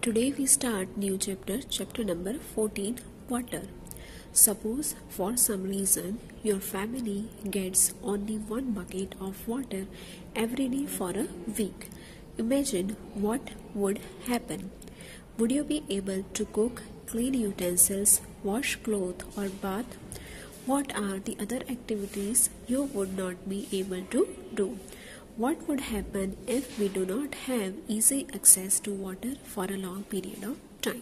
Today we start new chapter number 14, water. Suppose for some reason your family gets only one bucket of water every day for a week. Imagine what would happen. Would you be able to cook, clean utensils, wash clothes or bath? What are the other activities you would not be able to do? What would happen if we do not have easy access to water for a long period of time?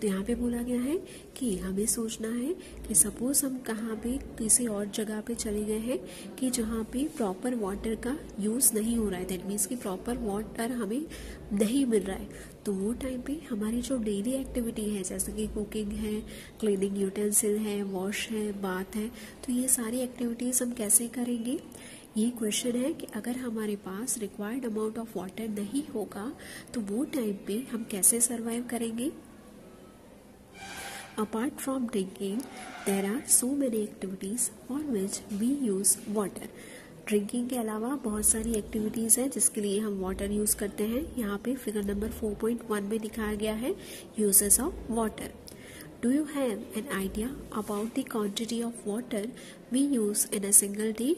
तो यहाँ पे बोला गया है कि हमें सोचना है कि सपोज हम कहाँ पे किसी और जगह पे चले गए हैं कि जहाँ पे प्रॉपर वाटर का यूज़ नहीं हो रहा है, दैट मीन्स कि प्रॉपर वाटर हमें नहीं मिल रहा है। तो वो टाइम पे हमारी जो डेली एक्टिविटी है जैसे कि कुकिंग है, क्लीनिंग यूटेंसिल है, वॉश है, बाथ है, तो ये सारी एक्टिविटीज़ हम कैसे करेंगे? ये क्वेश्चन है कि अगर हमारे पास रिक्वायर्ड अमाउंट ऑफ वाटर नहीं होगा तो वो टाइम पे हम कैसे सरवाइव करेंगे? Apart from drinking, there are so many activities for which we use water. Drinking के अलावा बहुत सारी एक्टिविटीज़ हैं जिसके लिए हम वाटर यूज़ करते हैं। यहाँ पे फिगर नंबर 4.1 में दिखाया गया है uses of water. Do you have an idea about the quantity of water we use in a single day?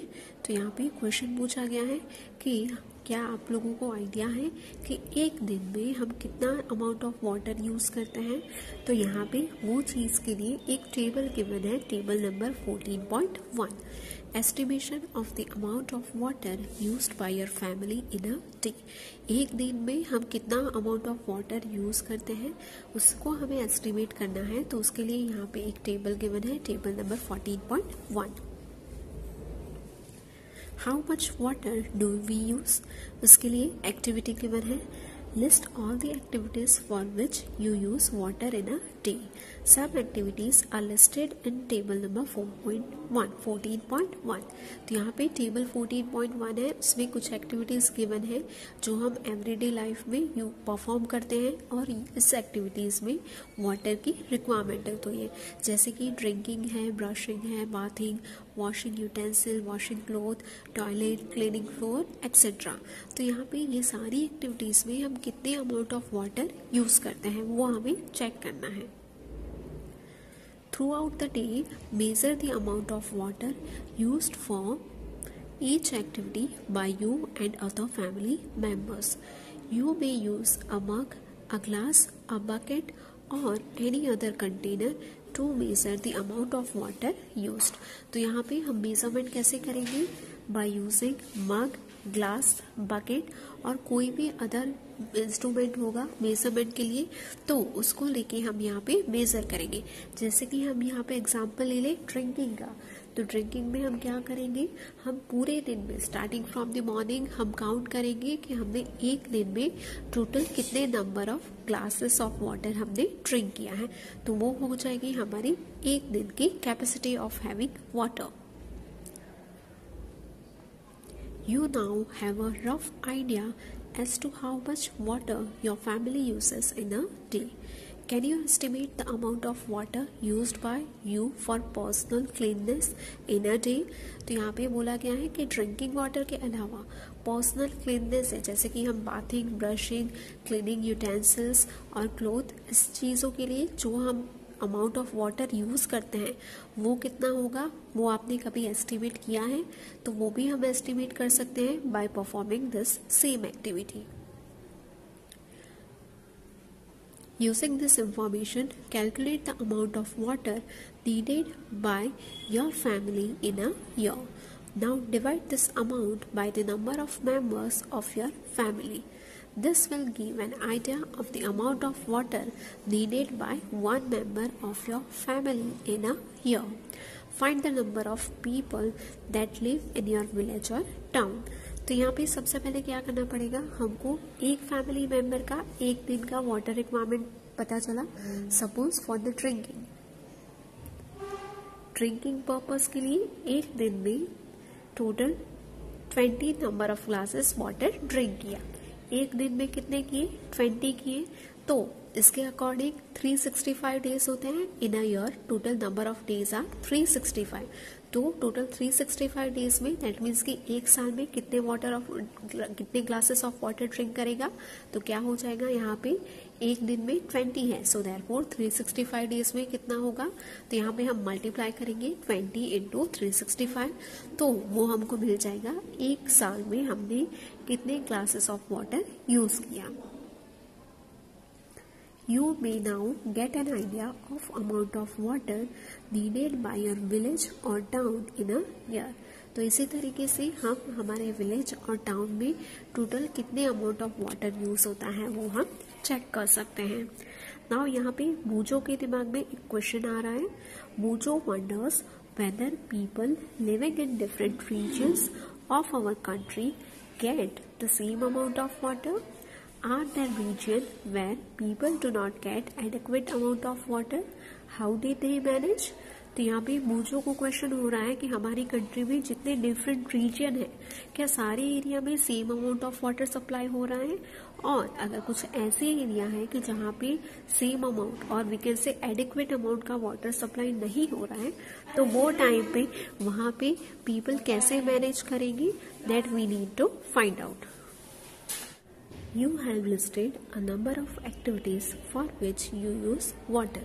तो यहाँ पे क्वेश्चन पूछा गया है कि क्या आप लोगों को आइडिया है कि एक दिन में हम कितना अमाउंट ऑफ वाटर यूज़ करते हैं? तो यहाँ पे वो चीज़ के लिए एक टेबल गिवन है, table number 14.1, estimation of the amount of water used by your family in a day. एक दिन में हम कितना अमाउंट ऑफ वाटर यूज़ करते हैं उसको हमें एस्टिमेट करना है। तो उसके लिए यहाँ पे एक टेबल गिवन है, table number 14.1। How much water do we use? उसके लिए एक्टिविटी गिवन है, list all the activities for which you use water in a day. सब activities are listed in table number 14.1। तो यहाँ पे टेबल 14.1 है, उसमें कुछ एक्टिविटीज गिवन है जो हम एवरीडे लाइफ में परफॉर्म करते हैं और इस एक्टिविटीज में वाटर की रिक्वायरमेंट है। तो ये जैसे कि ड्रिंकिंग है, ब्रशिंग है, bathing, washing utensil, washing cloth, toilet, cleaning floor etcetera. तो यहाँ पे ये सारी एक्टिविटीज में हम कितने अमाउंट ऑफ वाटर यूज करते हैं वो हमें चेक करना है। Throughout the day, measure the amount of water used for each activity by you and other family members. You may use a mug, a glass, a bucket or any other container to measure the amount of water used. तो यहाँ पे हम measurement कैसे करेंगे? By using mug, glass, bucket और कोई भी other instrument होगा मेजरमेंट के लिए, तो उसको लेके हम यहाँ पे मेजर करेंगे। जैसे कि हम यहाँ पे एग्जांपल ले लें ड्रिंकिंग का, तो ड्रिंकिंग में हम क्या करेंगे, हम पूरे दिन में स्टार्टिंग फ्रॉम द मॉर्निंग हम काउंट करेंगे कि हमने एक दिन में टोटल कितने number of glasses of water हमने ड्रिंक किया है। तो वो हो जाएगी हमारी एक दिन की capacity of having water. You now have a rough idea as to how much water your family uses in a day. Can you estimate the amount of water used by you for personal cleanliness in a day? तो यहाँ पे बोला गया है कि drinking water के अलावा personal cleanness है, जैसे कि हम बाथिंग, ब्रशिंग, क्लीनिंग यूटेंसिल्स और क्लोथ, इस चीज़ों के लिए जो हम अमाउंट ऑफ वाटर यूज़ करते हैं वो कितना होगा, वो आपने कभी एस्टिमेट किया है? तो वो भी हम एस्टिमेट कर सकते हैं by performing this same activity. Using this information calculate the amount of water needed by your family in a year. Now divide this amount by the number of members of your family. This will give an idea of the amount of water needed by one member of your family in a year. Find the number of people that live in your village or town. तो यहाँ पे सबसे पहले क्या करना पड़ेगा, हमको एक फैमिली मेंबर का एक दिन का वाटर रिक्वायरमेंट पता चला। Suppose for the drinking purpose के लिए एक दिन में total 20 number of glasses water drink किया। एक दिन में कितने किए? 20 किए। तो इसके अकॉर्डिंग 365 डेज होते हैं in a year, total number of days are 365। तो टोटल 365 डेज में दैट मीन्स कि एक साल में कितने ग्लासेस ऑफ वाटर ड्रिंक करेगा? तो क्या हो जाएगा यहाँ पे एक दिन में 20 है, सो देयरफॉर 365 डेज में कितना होगा, तो यहाँ पे हम मल्टीप्लाई करेंगे 20 इंटू 365, तो वो हमको मिल जाएगा एक साल में हमने कितने ग्लासेस ऑफ वाटर यूज किया। You may now get an idea of amount of water needed by your village or town in a year. तो इसी तरीके से हम हमारे विलेज और टाउन में टोटल कितने अमाउंट ऑफ वाटर यूज होता है वो हम चेक कर सकते हैं। नाउ यहाँ पे बूजो के दिमाग में एक क्वेश्चन आ रहा है। Boojho wonders whether people living in different regions of our country get the same amount of water. Are there regions where people do not get adequate amount of water? How did they manage? तो यहाँ पे बूजो को question हो रहा है कि हमारी country में जितने डिफरेंट रीजन है, क्या सारे एरिया में same amount of water supply हो रहा है, और अगर कुछ ऐसे एरिया है कि जहाँ पे सेम अमाउंट और we can say adequate amount का वाटर सप्लाई नहीं हो रहा है, तो वो टाइम पे वहाँ पे पीपल कैसे मैनेज करेंगे, that we need to find out. You have listed a number of activities for which you use water.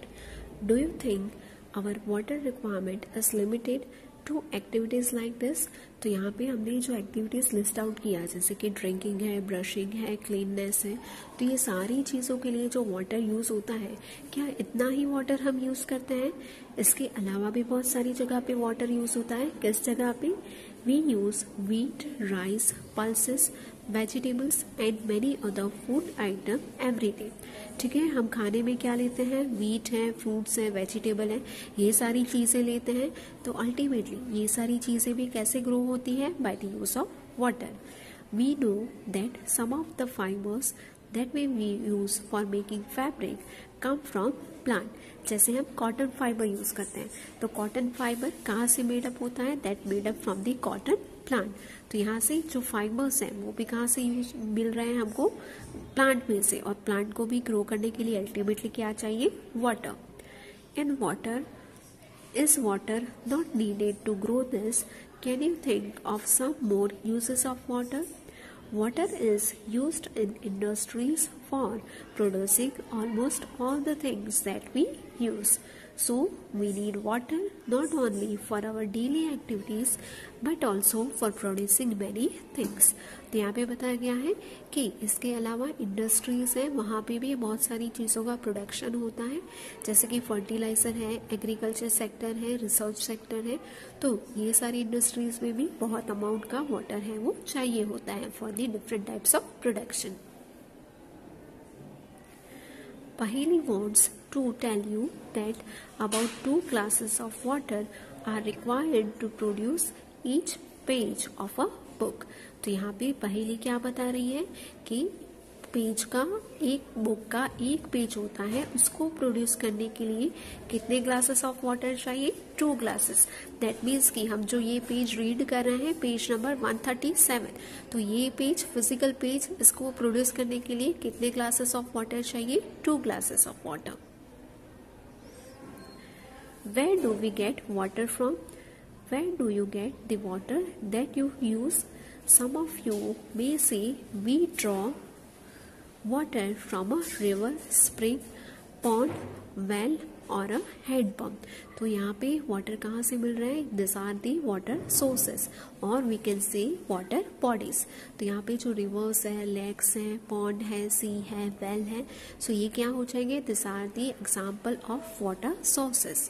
Do you think our water requirement is limited to activities like this? तो यहाँ पे हमने जो activities list out किया, जैसे कि drinking है, brushing है, क्लीननेस है, तो ये सारी चीज़ों के लिए जो वाटर यूज़ होता है, क्या इतना ही वाटर हम यूज़ करते हैं? इसके अलावा भी बहुत सारी जगह पे वाटर यूज़ होता है। किस जगह पे? We use wheat, rice, pulses, vegetables and many other food item every day. ठीक है, हम खाने में क्या लेते हैं? वीट है, फ्रूट्स है, वेजिटेबल है, ये सारी चीजें लेते हैं। तो अल्टीमेटली ये सारी चीजें भी कैसे ग्रो होती है? By the use of water. We know that some of the fibres that we use for making fabric come from plant. जैसे हम कॉटन फाइबर यूज करते हैं, तो कॉटन फाइबर कहाँ से मेडअप होता है? That made up from the cotton plant. तो यहाँ से जो फाइबर्स हैं वो भी कहाँ से यूज मिल रहे हैं हमको? प्लांट में से। और प्लांट को भी ग्रो करने के लिए अल्टीमेटली क्या चाहिए? Water. In water is water not needed to grow this? Can you think of some more uses of water? Water is used in industries for producing almost all the things that we use. So we need water not only for our daily activities but also for producing many things. तो यहाँ पे बताया गया है कि इसके अलावा industries है, वहाँ पे भी बहुत सारी चीज़ों का प्रोडक्शन होता है, जैसे कि फर्टिलाइजर है, एग्रीकल्चर सेक्टर है, रिसर्च सेक्टर है। तो ये सारी इंडस्ट्रीज में भी बहुत अमाउंट का वाटर है वो चाहिए होता है for the different types of production. Paheli wants to tell you that about 2 glasses of water are required to produce each page of a book. तो यहाँ पे पहेली क्या बता रही है कि पेज का, एक बुक का एक पेज होता है, उसको प्रोड्यूस करने के लिए कितने ग्लासेस ऑफ वाटर चाहिए? 2 ग्लासेस। दैट मीन्स कि हम जो ये पेज रीड कर रहे हैं, पेज नंबर 137, तो ये पेज, फिजिकल पेज, इसको प्रोड्यूस करने के लिए कितने ग्लासेस ऑफ वाटर चाहिए? 2 glasses of water. Where do we get water from? Where do you get the water that you use? Some of you may say we draw water from a river, spring, pond, well और a hand pump. तो यहाँ पे water कहाँ से मिल रहा है? This are the water sources और we can say water bodies. तो यहाँ पे जो रिवर्स है, लेक्स है, पॉन्ड है, सी है, वेल है, सो ये क्या हो जाएंगे? This are the example of water sources.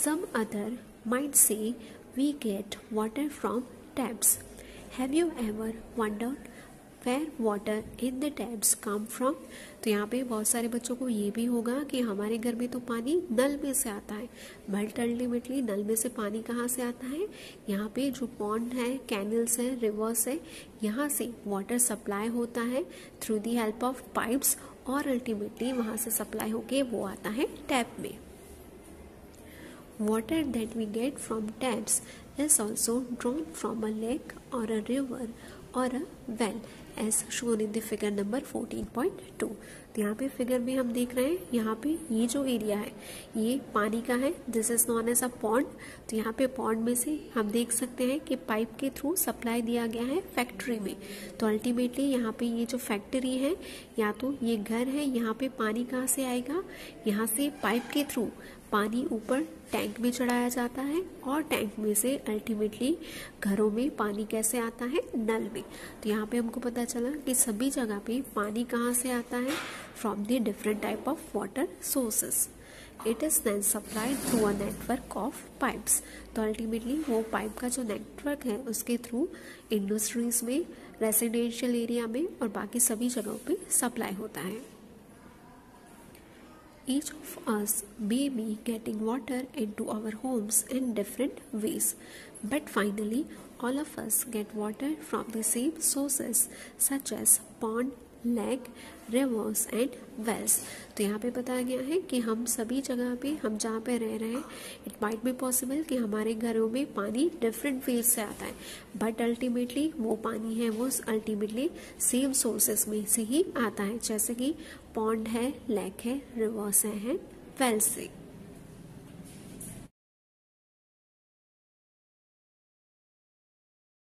Some other might say we get water from taps. Have you ever wondered where water in the taps come from? तो यहाँ पे बहुत सारे बच्चों को ये भी होगा कि हमारे घर में तो पानी नल में से आता है, बट अल्टीमेटली नल में से पानी कहाँ से आता है? यहाँ पे जो पॉन्ड है, कैनल्स है, रिवर्स है, यहाँ से वाटर सप्लाई होता है through the help of pipes और अल्टीमेटली वहाँ से सप्लाई होके वो आता है टैप में। Water that we get from taps is also drawn from a lake or a river or a well as shown in the figure number 14.2। तो यहाँ पे फिगर में हम देख रहे हैं, यहाँ पे ये जो एरिया है ये पानी का है, this is known as a pond. तो यहाँ पे पॉन्ड में से हम देख सकते हैं कि पाइप के थ्रू सप्लाई दिया गया है फैक्ट्री में। तो अल्टीमेटली यहाँ पे ये जो फैक्ट्री है या तो ये घर है, यहाँ पे पानी कहाँ से आएगा, यहाँ से पाइप के थ्रू पानी ऊपर टैंक में चढ़ाया जाता है और टैंक में से अल्टीमेटली घरों में पानी कैसे आता है, नल में। तो यहाँ पे हमको पता चला कि सभी जगह पे पानी कहाँ से आता है, from the different type of water sources. It is then supplied through a network of pipes. तो अल्टीमेटली वो पाइप का जो नेटवर्क है उसके थ्रू इंडस्ट्रीज में, रेसिडेंशियल एरिया में और बाकी सभी जगहों पे सप्लाई होता है। Each of us may be getting water into our homes in different ways, but finally all of us get water from the same sources such as pond, lake, rivers and wells। तो यहाँ पे बताया गया है कि हम सभी जगह पे, हम जहाँ पे रह रहे हैं, इट माइट बी पॉसिबल कि हमारे घरों में पानी डिफरेंट वेज से आता है, बट अल्टीमेटली वो पानी है वो अल्टीमेटली सेम सोर्सेस में से ही आता है, जैसे कि पॉन्ड है, लेक है, रिवर्स है, वेल से।